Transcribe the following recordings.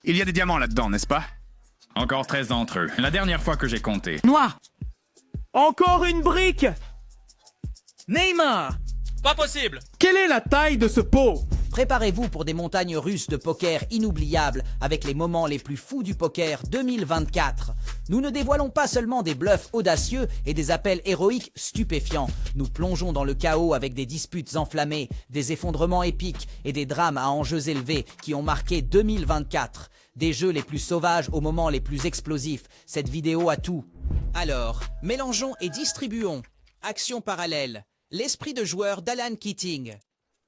Il y a des diamants là-dedans, n'est-ce pas? Encore 13 d'entre eux. La dernière fois que j'ai compté. Noir. Encore une brique. Neymar. Pas possible. Quelle est la taille de ce pot? Préparez-vous pour des montagnes russes de poker inoubliables avec les moments les plus fous du poker 2024. Nous ne dévoilons pas seulement des bluffs audacieux et des appels héroïques stupéfiants. Nous plongeons dans le chaos avec des disputes enflammées, des effondrements épiques et des drames à enjeux élevés qui ont marqué 2024. Des jeux les plus sauvages aux moments les plus explosifs. Cette vidéo a tout. Alors, mélangeons et distribuons. Action parallèle. L'esprit de joueur d'Alan Keating.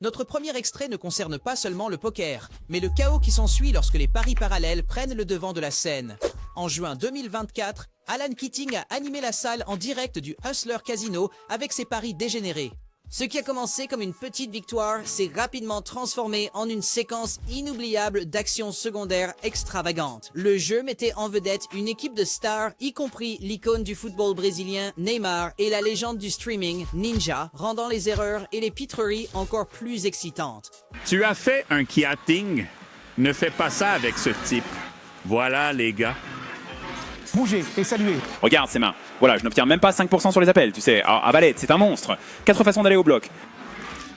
Notre premier extrait ne concerne pas seulement le poker, mais le chaos qui s'ensuit lorsque les paris parallèles prennent le devant de la scène. En juin 2024, Alan Keating a animé la salle en direct du Hustler Casino avec ses paris dégénérés. Ce qui a commencé comme une petite victoire s'est rapidement transformé en une séquence inoubliable d'actions secondaires extravagantes. Le jeu mettait en vedette une équipe de stars, y compris l'icône du football brésilien Neymar et la légende du streaming Ninja, rendant les erreurs et les pitreries encore plus excitantes. Tu as fait un Keating. Ne fais pas ça avec ce type. Voilà, les gars. Bougez et saluez. Regarde ses mains. Voilà, je n'obtiens même pas 5% sur les appels, tu sais. Ah, Valette, c'est un monstre. 4 façons d'aller au bloc.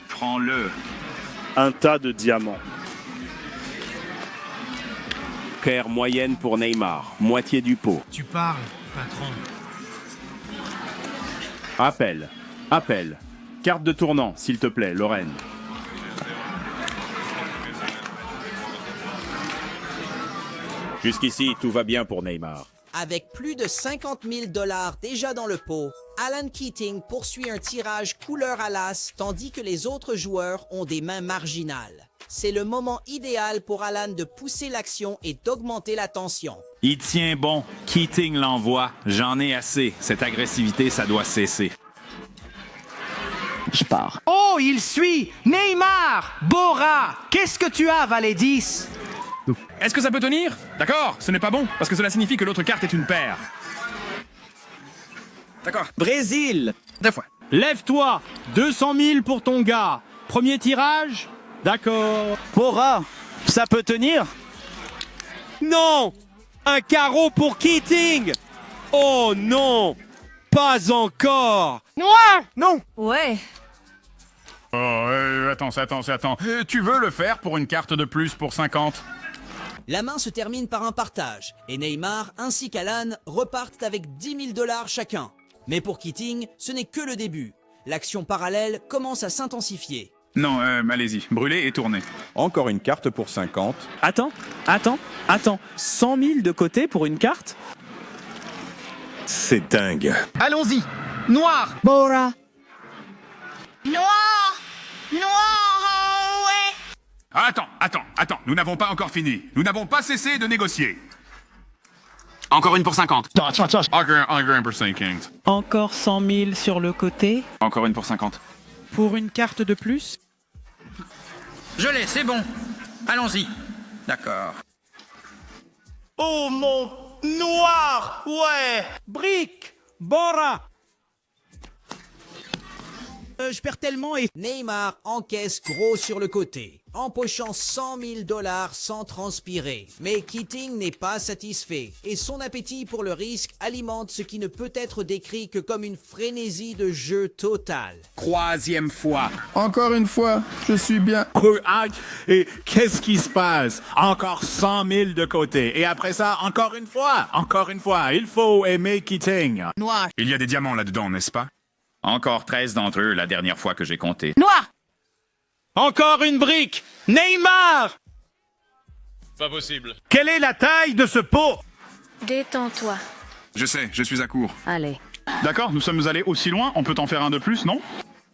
Prends-le. Un tas de diamants. Paire moyenne pour Neymar, moitié du pot. Tu parles, patron. Appel. Appel. Carte de tournant, s'il te plaît, Lorraine. Jusqu'ici, tout va bien pour Neymar. Avec plus de 50 000 $ déjà dans le pot, Alan Keating poursuit un tirage couleur à l'as tandis que les autres joueurs ont des mains marginales. C'est le moment idéal pour Alan de pousser l'action et d'augmenter la tension. Il tient bon. Keating l'envoie. J'en ai assez. Cette agressivité, ça doit cesser. Je pars. Oh, il suit. Neymar. Bora. Qu'est-ce que tu as, valet 10? Est-ce que ça peut tenir? D'accord, ce n'est pas bon, parce que cela signifie que l'autre carte est une paire. D'accord. Brésil. 2 fois. Lève-toi. 200 000 pour ton gars. Premier tirage. D'accord. Bora. Ça peut tenir? Non. Un carreau pour Keating. Oh non. Pas encore. Noir. Non. Ouais. Oh, attends. Tu veux le faire pour une carte de plus pour 50? La main se termine par un partage, et Neymar ainsi qu'Alan repartent avec 10 000 $ chacun. Mais pour Keating, ce n'est que le début. L'action parallèle commence à s'intensifier. Non, allez-y. Brûlez et tournez. Encore une carte pour 50. Attends. 100 000 de côté pour une carte? C'est dingue. Allons-y. Noir. Bora. Noir. Noir, ouais. Attends. Nous n'avons pas encore fini. Nous n'avons pas cessé de négocier. Encore une pour 50. Encore un pour 50. Encore 100 000 sur le côté. Encore une pour 50. Pour une carte de plus. Je l'ai, c'est bon. Allons-y. D'accord. Oh mon noir. Ouais. Brique. Bora. Je perds tellement et... Neymar encaisse gros sur le côté, empochant 100 000 $ sans transpirer. Mais Keating n'est pas satisfait, et son appétit pour le risque alimente ce qui ne peut être décrit que comme une frénésie de jeu totale. 3e fois. Encore une fois, je suis bien. Et qu'est-ce qui se passe? Encore 100 000 de côté. Et après ça, encore une fois. Il faut aimer Keating. Noir. Il y a des diamants là-dedans, n'est-ce pas? Encore 13 d'entre eux la dernière fois que j'ai compté. Noir. Encore une brique. Neymar. Pas possible. Quelle est la taille de ce pot? Détends-toi. Je sais, je suis à court. Allez. D'accord, nous sommes allés aussi loin. On peut en faire un de plus, non?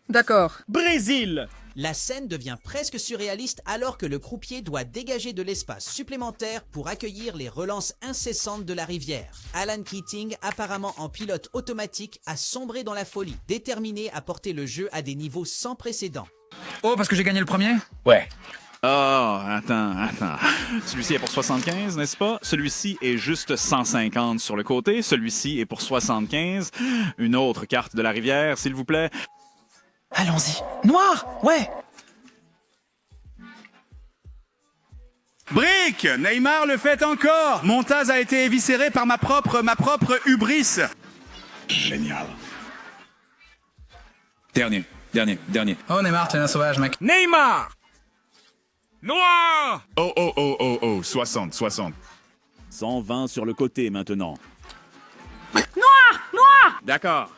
D'accord. Brésil. La scène devient presque surréaliste alors que le croupier doit dégager de l'espace supplémentaire pour accueillir les relances incessantes de la rivière. Alan Keating, apparemment en pilote automatique, a sombré dans la folie, déterminé à porter le jeu à des niveaux sans précédent. Oh, parce que j'ai gagné le premier? Ouais. Oh, attends. Celui-ci est pour 75, n'est-ce pas? Celui-ci est juste 150 sur le côté. Celui-ci est pour 75. Une autre carte de la rivière, s'il vous plaît. Allons-y. Noir. Ouais. Brick! Neymar le fait encore! Montaz a été éviscéré par ma propre hubris. Génial. Dernier. Oh, Neymar, t'es un sauvage, mec. Neymar! Noir! Oh, 60. 120 sur le côté maintenant. D'accord.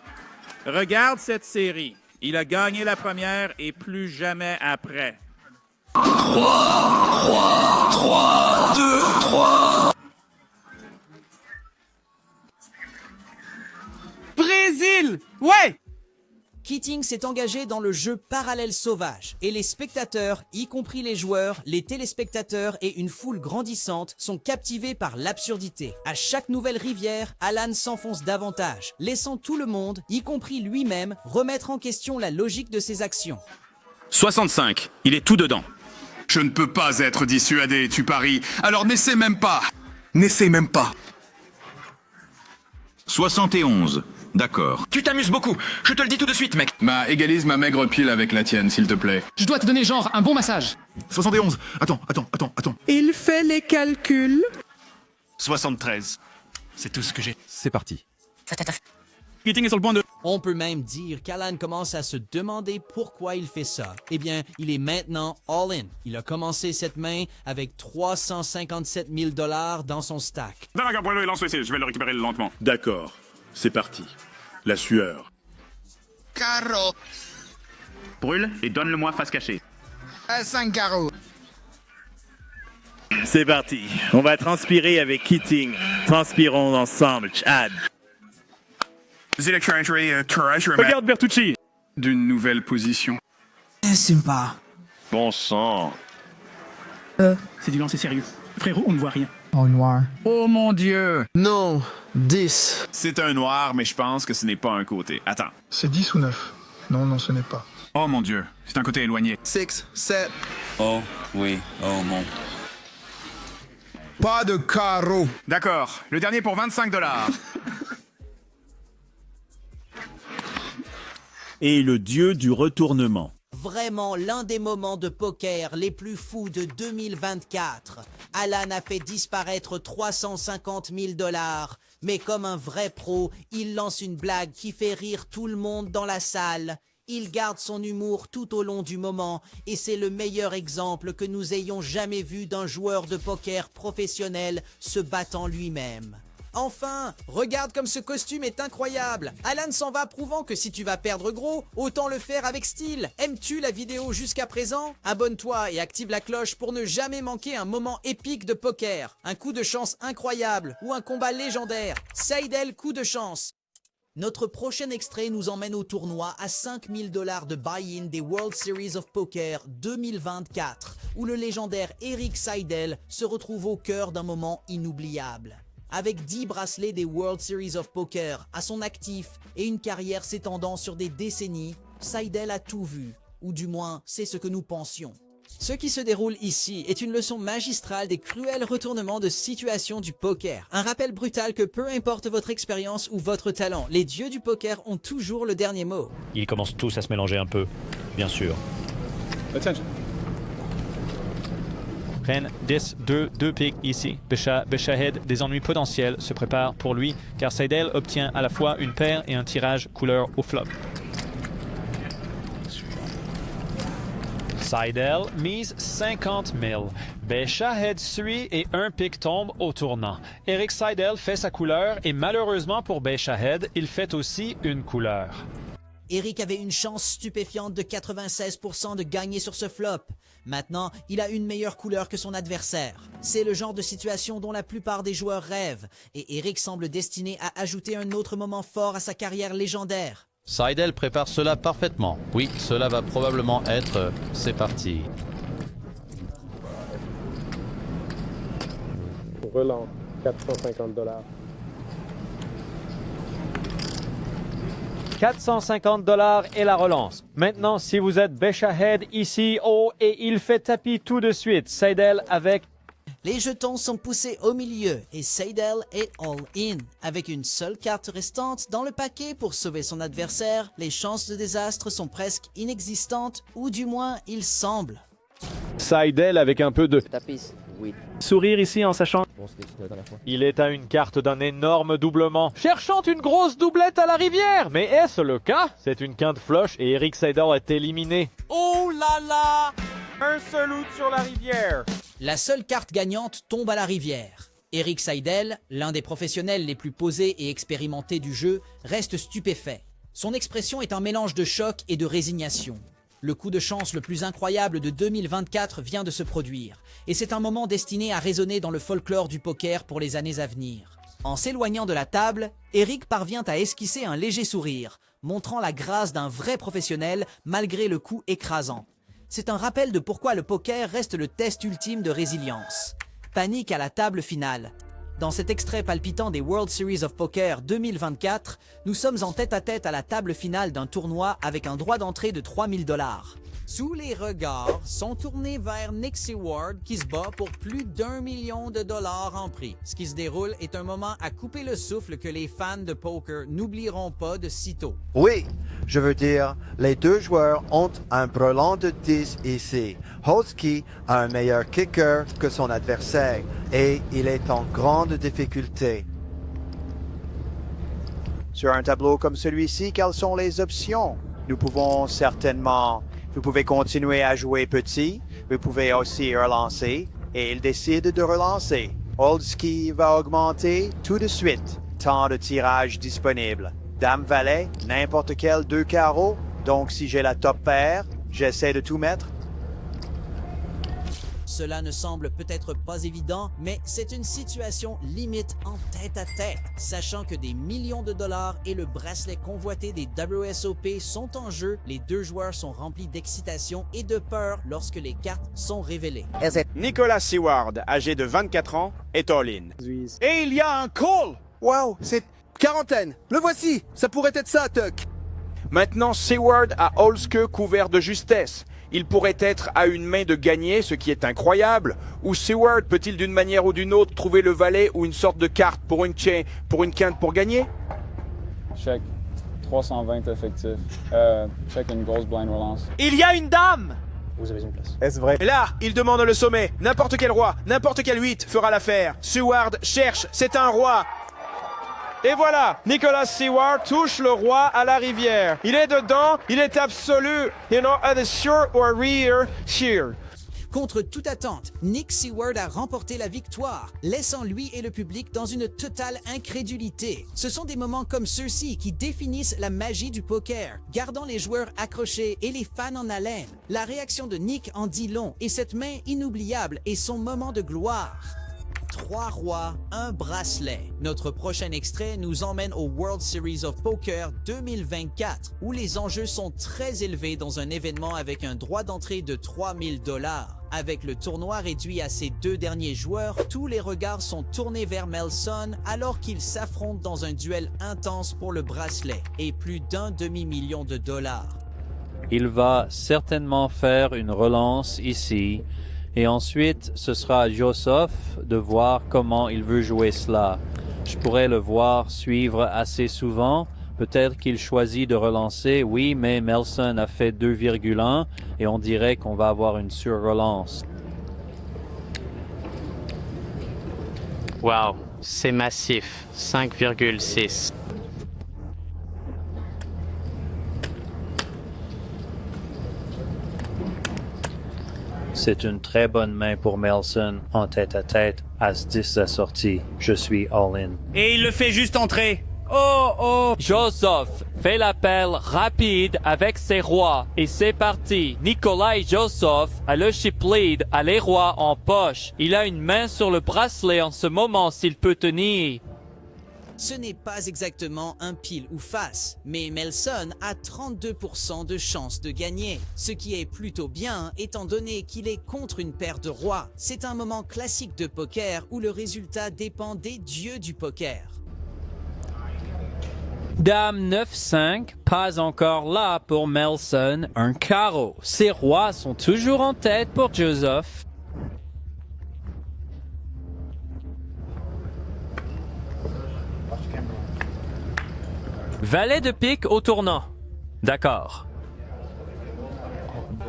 Regarde cette série. Il a gagné la première et plus jamais après. 3. Brésil! Ouais! Keating s'est engagé dans le jeu parallèle sauvage et les spectateurs, y compris les joueurs, les téléspectateurs et une foule grandissante sont captivés par l'absurdité. À chaque nouvelle rivière, Alan s'enfonce davantage, laissant tout le monde, y compris lui-même, remettre en question la logique de ses actions. 65. Il est tout dedans. Je ne peux pas être dissuadé, tu paries. Alors n'essaie même pas. 71. D'accord. Tu t'amuses beaucoup. Je te le dis tout de suite, mec. Bah, égalise ma maigre pile avec la tienne, s'il te plaît. Je dois te donner genre un bon massage. 71. Attends. Il fait les calculs. 73. C'est tout ce que j'ai. C'est parti. Keating est sur le point de... On peut même dire qu'Alan commence à se demander pourquoi il fait ça. Eh bien, il est maintenant all-in. Il a commencé cette main avec 357 000 $ dans son stack. D'accord, pour le lance je vais le récupérer lentement. D'accord. C'est parti. La sueur. Carreau. Brûle et donne-le-moi face cachée. 5 carreaux. C'est parti. On va transpirer avec Keating. Transpirons ensemble, Chad. Regarde Bertucci. D'une nouvelle position. Sympa. Bon sang. C'est du lancer sérieux. Frérot, on ne voit rien. Oh, noir. Oh mon Dieu. Non. 10. C'est un noir, mais je pense que ce n'est pas un côté. Attends. C'est 10 ou 9? Non, ce n'est pas. Oh mon Dieu, c'est un côté éloigné. 6, 7. Oh, oui, oh mon. Pas de carreau. D'accord, le dernier pour 25 $. Et le dieu du retournement. Vraiment l'un des moments de poker les plus fous de 2024. Alan a fait disparaître 350 000 $, mais comme un vrai pro, il lance une blague qui fait rire tout le monde dans la salle. Il garde son humour tout au long du moment et c'est le meilleur exemple que nous ayons jamais vu d'un joueur de poker professionnel se battant lui-même. Enfin, regarde comme ce costume est incroyable. Alan s'en va prouvant que si tu vas perdre gros, autant le faire avec style. Aimes-tu la vidéo jusqu'à présent? Abonne-toi et active la cloche pour ne jamais manquer un moment épique de poker. Un coup de chance incroyable ou un combat légendaire. Seidel coup de chance. Notre prochain extrait nous emmène au tournoi à 5 000 $ de buy-in des World Series of Poker 2024, où le légendaire Erik Seidel se retrouve au cœur d'un moment inoubliable. Avec 10 bracelets des World Series of Poker à son actif et une carrière s'étendant sur des décennies, Seidel a tout vu, ou du moins c'est ce que nous pensions. Ce qui se déroule ici est une leçon magistrale des cruels retournements de situation du poker. Un rappel brutal que peu importe votre expérience ou votre talent, les dieux du poker ont toujours le dernier mot. Ils commencent tous à se mélanger un peu, bien sûr. Attention. Reine 10, 2 piques ici. Beshahed, des ennuis potentiels se préparent pour lui car Seidel obtient à la fois une paire et un tirage couleur au flop. Seidel mise 50 000. Beshahed suit et un pic tombe au tournant. Erik Seidel fait sa couleur et malheureusement pour Beshahed, il fait aussi une couleur. Erik avait une chance stupéfiante de 96% de gagner sur ce flop. Maintenant, il a une meilleure couleur que son adversaire. C'est le genre de situation dont la plupart des joueurs rêvent, et Erik semble destiné à ajouter un autre moment fort à sa carrière légendaire. Seidel prépare cela parfaitement. Oui, cela va probablement être... C'est parti. Relance, 450 $. 450 $ et la relance. Maintenant, si vous êtes Beshahed ici, oh, et il fait tapis tout de suite. Seidel avec... Les jetons sont poussés au milieu et Seidel est all-in. Avec une seule carte restante dans le paquet pour sauver son adversaire, les chances de désastre sont presque inexistantes, ou du moins il semble. Seidel avec un peu de... Tapis. Sourire ici en sachant... Il est à une carte d'un énorme doublement, cherchant une grosse doublette à la rivière. Mais est-ce le cas? C'est une quinte flush et Eric Seidel est éliminé. Oh là là! Un seul out sur la rivière. La seule carte gagnante tombe à la rivière. Eric Seidel, l'un des professionnels les plus posés et expérimentés du jeu, reste stupéfait. Son expression est un mélange de choc et de résignation. Le coup de chance le plus incroyable de 2024 vient de se produire, et c'est un moment destiné à résonner dans le folklore du poker pour les années à venir. En s'éloignant de la table, Eric parvient à esquisser un léger sourire, montrant la grâce d'un vrai professionnel malgré le coup écrasant. C'est un rappel de pourquoi le poker reste le test ultime de résilience. Panique à la table finale. Dans cet extrait palpitant des World Series of Poker 2024, nous sommes en tête-à-tête à la table finale d'un tournoi avec un droit d'entrée de 3000 $. Tous les regards sont tournés vers Nick Seward qui se bat pour plus d'1 million de dollars en prix. Ce qui se déroule est un moment à couper le souffle que les fans de poker n'oublieront pas de sitôt. Oui, je veux dire, les deux joueurs ont un brelan de 10 ici. Holski a un meilleur kicker que son adversaire et il est en grande difficulté. Sur un tableau comme celui-ci, quelles sont les options? Nous pouvons certainement... Vous pouvez continuer à jouer petit, vous pouvez aussi relancer, et il décide de relancer. Holski va augmenter tout de suite. Temps de tirage disponible. Dame-valet, n'importe quel 2 carreaux, donc si j'ai la top paire, j'essaie de tout mettre. Cela ne semble peut-être pas évident, mais c'est une situation limite en tête-à-tête. Sachant que des millions de dollars et le bracelet convoité des WSOP sont en jeu, les deux joueurs sont remplis d'excitation et de peur lorsque les cartes sont révélées. Nicolas Seward, âgé de 24 ans, est all-in. Et il y a un call! Wow, c'est quarantaine. Le voici. Ça pourrait être ça, Tuck. Maintenant, Seward a Holske couvert de justesse. Il pourrait être à une main de gagner, ce qui est incroyable. Ou Seward peut-il d'une manière ou d'une autre trouver le valet ou une sorte de carte pour une quinte pour gagner? Check. 320 effectif. Check une grosse blind relance. Il y a une dame! Vous avez une place. Est-ce vrai? Et là, il demande le sommet. N'importe quel roi, n'importe quel 8 fera l'affaire. Seward cherche, c'est un roi. Et voilà, Nicolas Seward touche le roi à la rivière. Il est dedans, il est absolu. You know, at a sure or rear sheer. Contre toute attente, Nick Seward a remporté la victoire, laissant lui et le public dans une totale incrédulité. Ce sont des moments comme ceux-ci qui définissent la magie du poker, gardant les joueurs accrochés et les fans en haleine. La réaction de Nick en dit long et cette main inoubliable est son moment de gloire. 3 rois, un bracelet. Notre prochain extrait nous emmène au World Series of Poker 2024, où les enjeux sont très élevés dans un événement avec un droit d'entrée de 3000 $. Avec le tournoi réduit à ses 2 derniers joueurs, tous les regards sont tournés vers Melsson alors qu'ils s'affrontent dans un duel intense pour le bracelet et plus d'1 demi-million de $. Il va certainement faire une relance ici. Et ensuite, ce sera à Joseph de voir comment il veut jouer cela. Je pourrais le voir suivre assez souvent. Peut-être qu'il choisit de relancer, oui, mais Melsson a fait 2,1 et on dirait qu'on va avoir une sur-relance. Wow, c'est massif, 5,6. C'est une très bonne main pour Melsson en tête-à-tête, As-10 assorti. Je suis all-in. Et il le fait juste entrer. Oh! Joseph fait l'appel rapide avec ses rois. Et c'est parti. Nicolas et Joseph à le chip lead à les rois en poche. Il a une main sur le bracelet en ce moment s'il peut tenir. Ce n'est pas exactement un pile ou face, mais Melsson a 32% de chance de gagner, ce qui est plutôt bien étant donné qu'il est contre une paire de rois. C'est un moment classique de poker où le résultat dépend des dieux du poker. Dame 9-5, pas encore là pour Melsson, un carreau. Ses rois sont toujours en tête pour Joseph. Valet de pique au tournant. D'accord.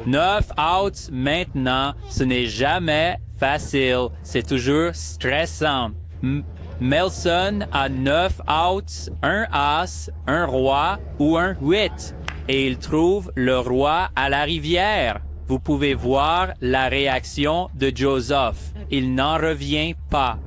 9 outs maintenant, ce n'est jamais facile. C'est toujours stressant. Melson a 9 outs, un as, un roi ou un 8. Et il trouve le roi à la rivière. Vous pouvez voir la réaction de Joseph. Il n'en revient pas.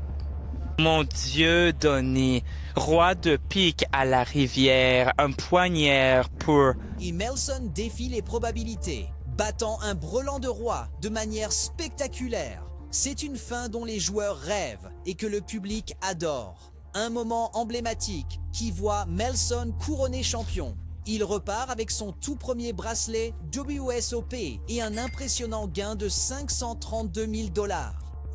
Mon Dieu, Donny. Roi de pique à la rivière, un poignard pour... Et Melson défie les probabilités, battant un brelan de roi de manière spectaculaire. C'est une fin dont les joueurs rêvent et que le public adore. Un moment emblématique qui voit Melson couronné champion. Il repart avec son tout premier bracelet WSOP et un impressionnant gain de 532 000 $.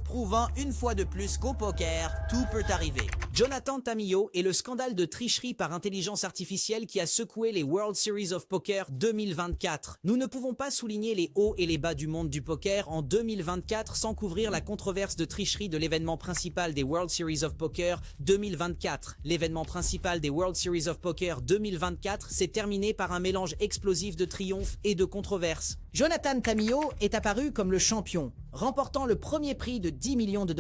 Prouvant une fois de plus qu'au poker, tout peut arriver. Jonathan Tamio et le scandale de tricherie par intelligence artificielle qui a secoué les World Series of Poker 2024. Nous ne pouvons pas souligner les hauts et les bas du monde du poker en 2024 sans couvrir la controverse de tricherie de l'événement principal des World Series of Poker 2024. L'événement principal des World Series of Poker 2024 s'est terminé par un mélange explosif de triomphe et de controverse. Jonathan Tamio est apparu comme le champion, remportant le premier prix de 10 millions $.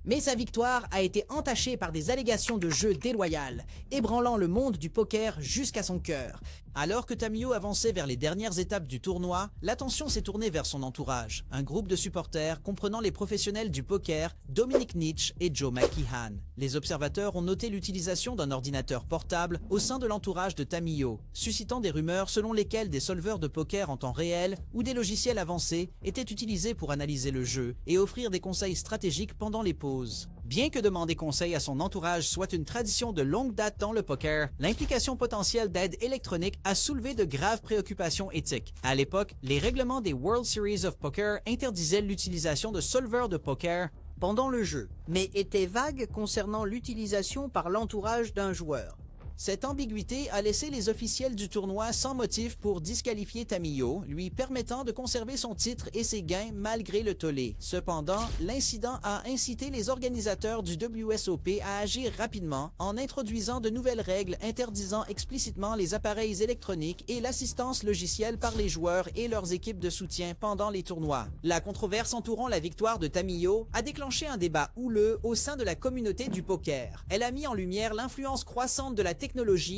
Mais sa victoire a été entachée par des allégations de jeu déloyal, ébranlant le monde du poker jusqu'à son cœur. Alors que Tamio avançait vers les dernières étapes du tournoi, l'attention s'est tournée vers son entourage, un groupe de supporters comprenant les professionnels du poker, Dominic Nietzsche et Joe McKeehan. Les observateurs ont noté l'utilisation d'un ordinateur portable au sein de l'entourage de Tamio, suscitant des rumeurs selon lesquelles des solveurs de poker en temps réel ou des logiciels avancés étaient utilisés pour analyser le jeu et offrir des conseils stratégiques pendant les pauses. Bien que demander conseil à son entourage soit une tradition de longue date dans le poker, l'implication potentielle d'aide électronique a soulevé de graves préoccupations éthiques. À l'époque, les règlements des World Series of Poker interdisaient l'utilisation de solveurs de poker pendant le jeu, mais étaient vagues concernant l'utilisation par l'entourage d'un joueur. Cette ambiguïté a laissé les officiels du tournoi sans motif pour disqualifier Tamio, lui permettant de conserver son titre et ses gains malgré le tollé. Cependant, l'incident a incité les organisateurs du WSOP à agir rapidement en introduisant de nouvelles règles interdisant explicitement les appareils électroniques et l'assistance logicielle par les joueurs et leurs équipes de soutien pendant les tournois. La controverse entourant la victoire de Tamio a déclenché un débat houleux au sein de la communauté du poker. Elle a mis en lumière l'influence croissante de la technologie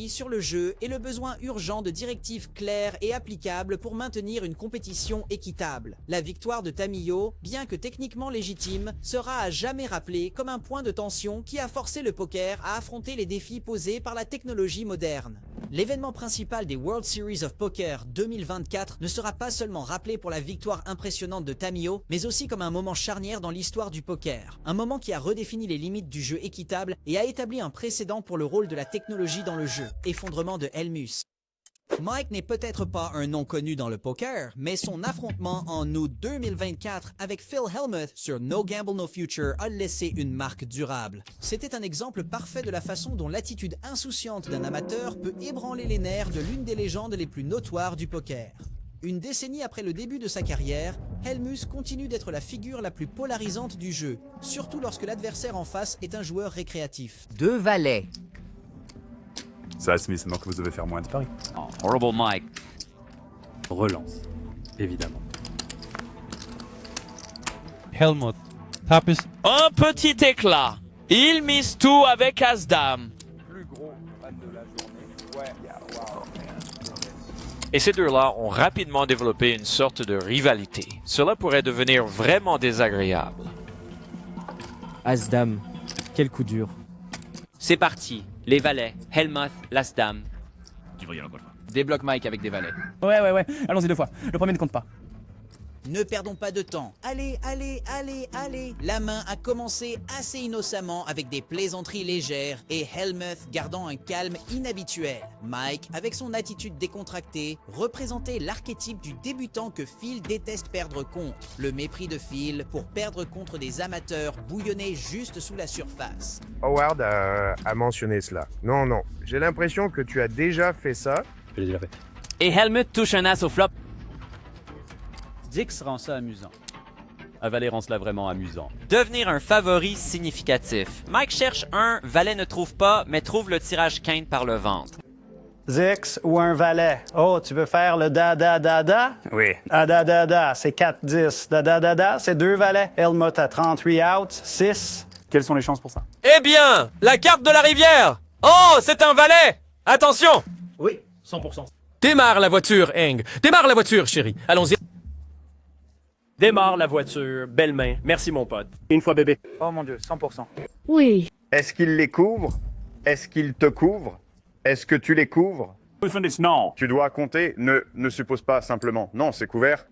sur le jeu et le besoin urgent de directives claires et applicables pour maintenir une compétition équitable. La victoire de Tamio, bien que techniquement légitime, sera à jamais rappelée comme un point de tension qui a forcé le poker à affronter les défis posés par la technologie moderne. L'événement principal des World Series of Poker 2024 ne sera pas seulement rappelé pour la victoire impressionnante de Tamio, mais aussi comme un moment charnière dans l'histoire du poker. Un moment qui a redéfini les limites du jeu équitable et a établi un précédent pour le rôle de la technologie dans le jeu. Effondrement de Helmus. Mike n'est peut-être pas un nom connu dans le poker, mais son affrontement en août 2024 avec Phil Hellmuth sur No Gamble No Future a laissé une marque durable. C'était un exemple parfait de la façon dont l'attitude insouciante d'un amateur peut ébranler les nerfs de l'une des légendes les plus notoires du poker. Une décennie après le début de sa carrière, Hellmuth continue d'être la figure la plus polarisante du jeu, surtout lorsque l'adversaire en face est un joueur récréatif. 2 valets. Ça, Smith, c'est mort que vous devez faire moins de paris. Oh, horrible Mike. Relance, évidemment. Helmut. Tapis. Un petit éclat. Il mise tout avec As-Dame. Plus gros de la journée. Ouais. Et ces deux-là ont rapidement développé une sorte de rivalité. Cela pourrait devenir vraiment désagréable. As-Dame. Quel coup dur. C'est parti. Les valets, Helmuth, l'As-Dame. Tu vas y aller encore une fois. Débloque Mike avec des valets. Ouais. Allons-y 2 fois. Le premier ne compte pas. Ne perdons pas de temps. Allez. La main a commencé assez innocemment avec des plaisanteries légères et Helmuth gardant un calme inhabituel. Mike, avec son attitude décontractée, représentait l'archétype du débutant que Phil déteste perdre contre. Le mépris de Phil pour perdre contre des amateurs bouillonnés juste sous la surface. Howard a mentionné cela. Non, j'ai l'impression que tu as déjà fait ça. Je l'ai déjà fait. Et Helmuth touche un as au flop. Dix rend ça amusant. Un valet rend cela vraiment amusant. Devenir un favori significatif. Mike cherche un, valet ne trouve pas, mais trouve le tirage quinte par le ventre. X ou un valet. Oh, tu veux faire le da-da-da-da? Oui. Ah, da-da-da, c'est 4-10. Da-da-da-da, c'est 2 valets. Helmut a 38 outs, 6. Quelles sont les chances pour ça? Eh bien, la carte de la rivière! Oh, c'est un valet! Attention! Oui, 100%. Démarre la voiture, Eng. Démarre la voiture, chérie. Allons-y. Démarre la voiture, belle main. Merci mon pote. Une fois bébé. Oh mon Dieu, 100%. Oui. Est-ce qu'il les couvre? Est-ce qu'il te couvre? Est-ce que tu les couvres? Non. Tu dois compter, ne suppose pas simplement. Non, c'est couvert.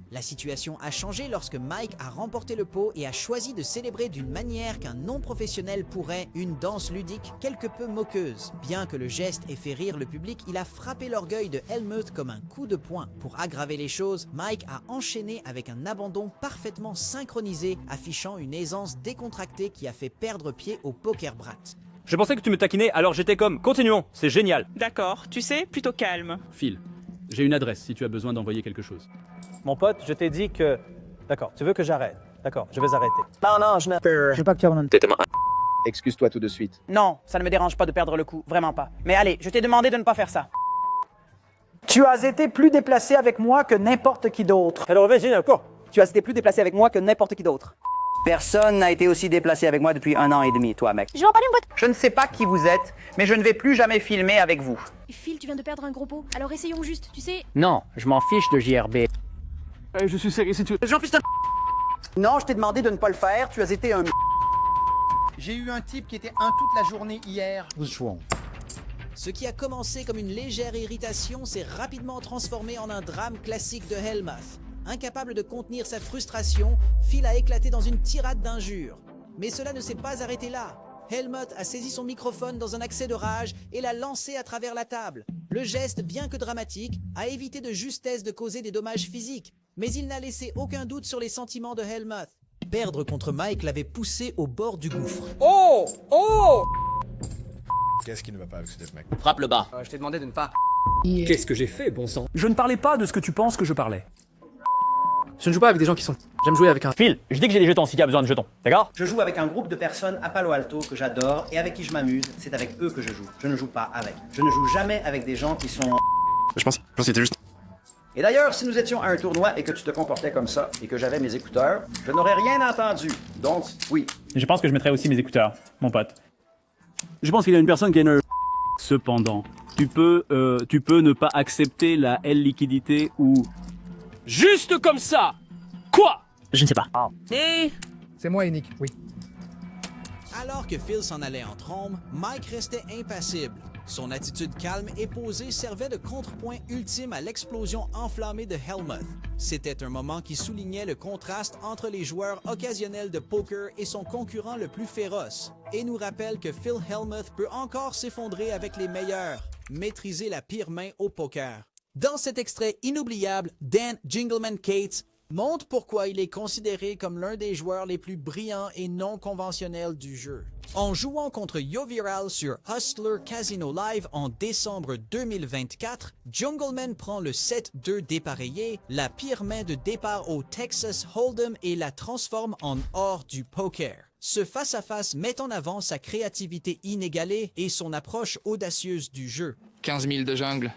La situation a changé lorsque Mike a remporté le pot et a choisi de célébrer d'une manière qu'un non-professionnel pourrait, une danse ludique quelque peu moqueuse. Bien que le geste ait fait rire le public, il a frappé l'orgueil de Helmut comme un coup de poing. Pour aggraver les choses, Mike a enchaîné avec un abandon parfaitement synchronisé, affichant une aisance décontractée qui a fait perdre pied au poker brat. Je pensais que tu me taquinais, alors j'étais comme, continuons, c'est génial. D'accord, tu sais, plutôt calme. Phil, j'ai une adresse si tu as besoin d'envoyer quelque chose. Mon pote, je t'ai dit que... D'accord, tu veux que j'arrête? D'accord, je vais arrêter. Non, je veux pas que tu abandonnes. Excuse-toi tout de suite. Non, ça ne me dérange pas de perdre le coup, vraiment pas. Mais allez, je t'ai demandé de ne pas faire ça. Tu as été plus déplacé avec moi que n'importe qui d'autre. Alors vas-y, d'accord. Tu as été plus déplacé avec moi que n'importe qui d'autre. Personne n'a été aussi déplacé avec moi depuis 1 an et demi, toi, mec. Je vais en parler une boîte. Je ne sais pas qui vous êtes, mais je ne vais plus jamais filmer avec vous. Phil, tu viens de perdre un gros pot, alors essayons juste, tu sais. Non, je m'en fiche de JRB. Je suis sérieux si tu veux. J'en fiche un... Non, je t'ai demandé de ne pas le faire, tu as été un... J'ai eu un type qui était toute la journée hier. Ce qui a commencé comme une légère irritation s'est rapidement transformé en un drame classique de Helmuth. Incapable de contenir sa frustration, Phil a éclaté dans une tirade d'injures. Mais cela ne s'est pas arrêté là. Helmut a saisi son microphone dans un accès de rage et l'a lancé à travers la table. Le geste, bien que dramatique, a évité de justesse de causer des dommages physiques, mais il n'a laissé aucun doute sur les sentiments de Helmut. Perdre contre Mike l'avait poussé au bord du gouffre. Oh! Oh! Qu'est-ce qui ne va pas avec ce mec? Frappe le bas. Je t'ai demandé de ne pas... Qu'est-ce que j'ai fait, bon sang? Je ne parlais pas de ce que tu penses que je parlais. Je ne joue pas avec des gens qui sont... J'aime jouer avec un... Phil, je dis que j'ai des jetons s'il y a besoin de jetons, d'accord? Je joue avec un groupe de personnes à Palo Alto que j'adore et avec qui je m'amuse. C'est avec eux que je joue. Je ne joue pas avec. Je ne joue jamais avec des gens qui sont... Je pense que c'était juste... Et d'ailleurs, si nous étions à un tournoi et que tu te comportais comme ça et que j'avais mes écouteurs, je n'aurais rien entendu. Donc, oui. Je pense que je mettrai aussi mes écouteurs, mon pote. Je pense qu'il y a une personne qui a une... Cependant, tu peux ne pas accepter la L-liquidité ou... Juste comme ça! Quoi? Je ne sais pas. C'est moi, Yannick, oui. Alors que Phil s'en allait en trombe, Mike restait impassible. Son attitude calme et posée servait de contrepoint ultime à l'explosion enflammée de Helmuth. C'était un moment qui soulignait le contraste entre les joueurs occasionnels de poker et son concurrent le plus féroce, et nous rappelle que Phil Helmuth peut encore s'effondrer avec les meilleurs, maîtriser la pire main au poker. Dans cet extrait inoubliable, Dan Jingleman Cates montre pourquoi il est considéré comme l'un des joueurs les plus brillants et non conventionnels du jeu. En jouant contre Yoviral sur Hustler Casino Live en décembre 2024, Jungleman prend le 7-2 dépareillé, la pire main de départ au Texas Hold'em et la transforme en or du poker. Ce face-à-face met en avant sa créativité inégalée et son approche audacieuse du jeu. 15 000 de jungle.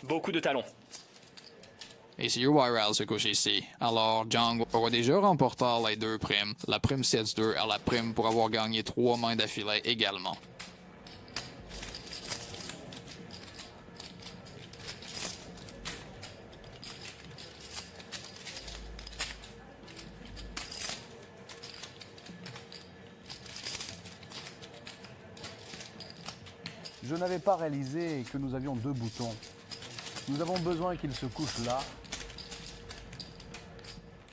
Beaucoup de talons. Et si URL se couche ici, alors Jung aura déjà remporté les 2 primes, la prime 7-2 et la prime pour avoir gagné 3 mains d'affilée également. Je n'avais pas réalisé que nous avions 2 boutons. Nous avons besoin qu'il se couche là.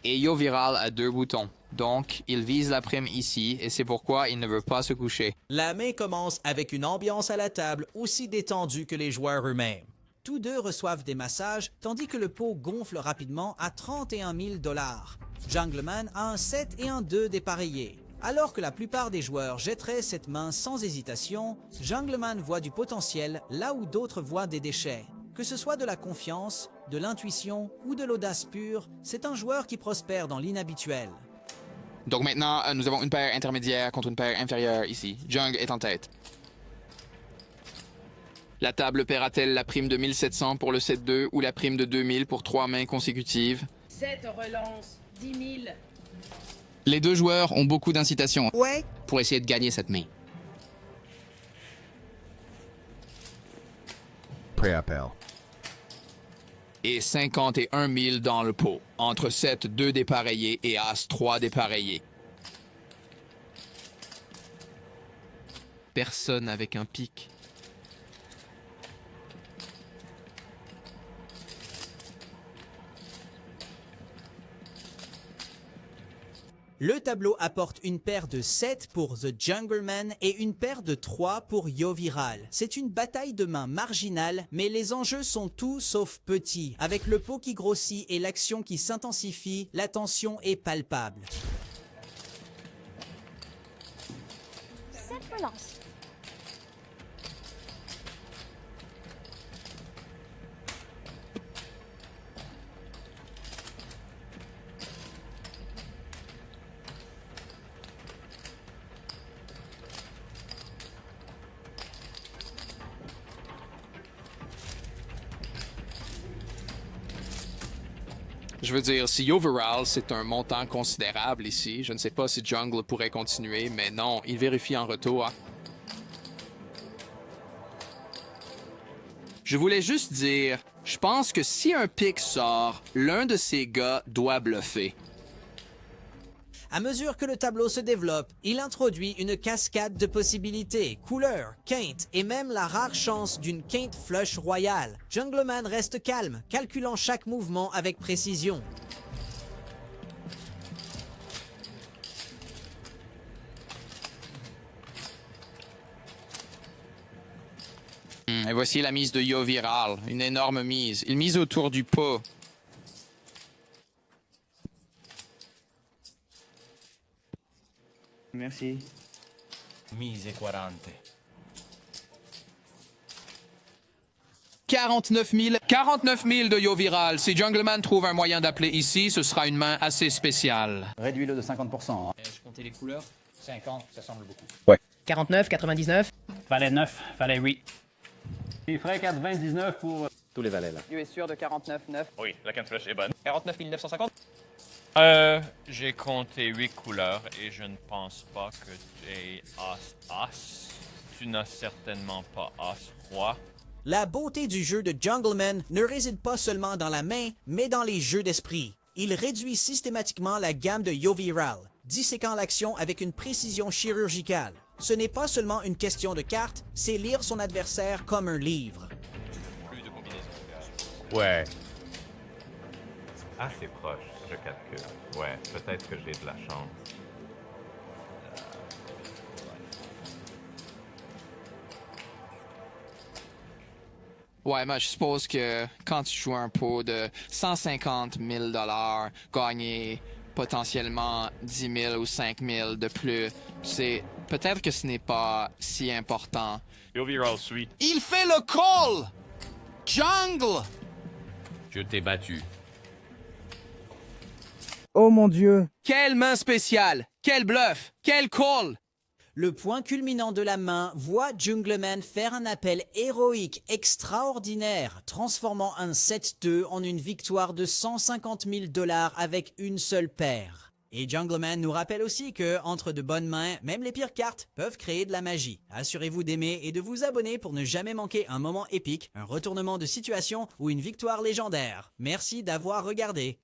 Et Yoviral a 2 boutons. Donc, il vise la prime ici et c'est pourquoi il ne veut pas se coucher. La main commence avec une ambiance à la table aussi détendue que les joueurs eux-mêmes. Tous deux reçoivent des massages tandis que le pot gonfle rapidement à 31 000 $. Jungleman a un 7 et un 2 dépareillés. Alors que la plupart des joueurs jetteraient cette main sans hésitation, Jungleman voit du potentiel là où d'autres voient des déchets. Que ce soit de la confiance, de l'intuition ou de l'audace pure, c'est un joueur qui prospère dans l'inhabituel. Donc maintenant, nous avons une paire intermédiaire contre une paire inférieure ici. Jungle est en tête. La table paiera-t-elle la prime de 1700 pour le set 2 ou la prime de 2000 pour 3 mains consécutives? 7 relance, 10 000. Les deux joueurs ont beaucoup d'incitation pour essayer de gagner cette main. Pré-appel. Et 51 000 dans le pot, entre 7 2 dépareillés et As 3 dépareillés. Personne avec un pic. Le tableau apporte une paire de 7 pour The Jungleman et une paire de 3 pour Yoviral. C'est une bataille de mains marginale, mais les enjeux sont tout sauf petits. Avec le pot qui grossit et l'action qui s'intensifie, la tension est palpable. 7 relances. Je veux dire, si Yoviral, c'est un montant considérable ici, je ne sais pas si Jungle pourrait continuer, mais non, il vérifie en retour. Je voulais juste dire, je pense que si un pic sort, l'un de ces gars doit bluffer. À mesure que le tableau se développe, il introduit une cascade de possibilités, couleurs, quintes et même la rare chance d'une quinte flush royale. Jungleman reste calme, calculant chaque mouvement avec précision. Et voici la mise de Yoviral, une énorme mise. Il mise autour du pot. Merci. Mise 40. 49 000 de Yoviral. Si Jungleman trouve un moyen d'appeler ici, ce sera une main assez spéciale. Réduis-le de 50%. Je comptais les couleurs. 50, ça semble beaucoup. Ouais. 49, 99. Valet 9, valet 8. Il ferait 99 pour tous les valets là. Dieu est sûr de 49, 9. Oui, la quinte flush est bonne. 49 950. J'ai compté 8 couleurs et je ne pense pas que tu aies As. Tu n'as certainement pas As-Roi. La beauté du jeu de Jungleman ne réside pas seulement dans la main, mais dans les jeux d'esprit. Il réduit systématiquement la gamme de Yoviral, disséquant l'action avec une précision chirurgicale. Ce n'est pas seulement une question de cartes, c'est lire son adversaire comme un livre. Plus de combinaisons. Ouais. Assez proche, je calcule. Ouais, peut-être que j'ai de la chance. Ouais, moi, je suppose que quand tu joues un pot de 150 000 $, gagner potentiellement 10 000 ou 5 000 de plus, c'est peut-être que ce n'est pas si important. Yoviral sweet. Il fait le call! Jungle! Je t'ai battu. Oh mon Dieu! Quelle main spéciale! Quel bluff! Quel call! Le point culminant de la main voit Jungleman faire un appel héroïque extraordinaire, transformant un 7-2 en une victoire de 150 000 $ avec une seule paire. Et Jungleman nous rappelle aussi que, entre de bonnes mains, même les pires cartes peuvent créer de la magie. Assurez-vous d'aimer et de vous abonner pour ne jamais manquer un moment épique, un retournement de situation ou une victoire légendaire. Merci d'avoir regardé.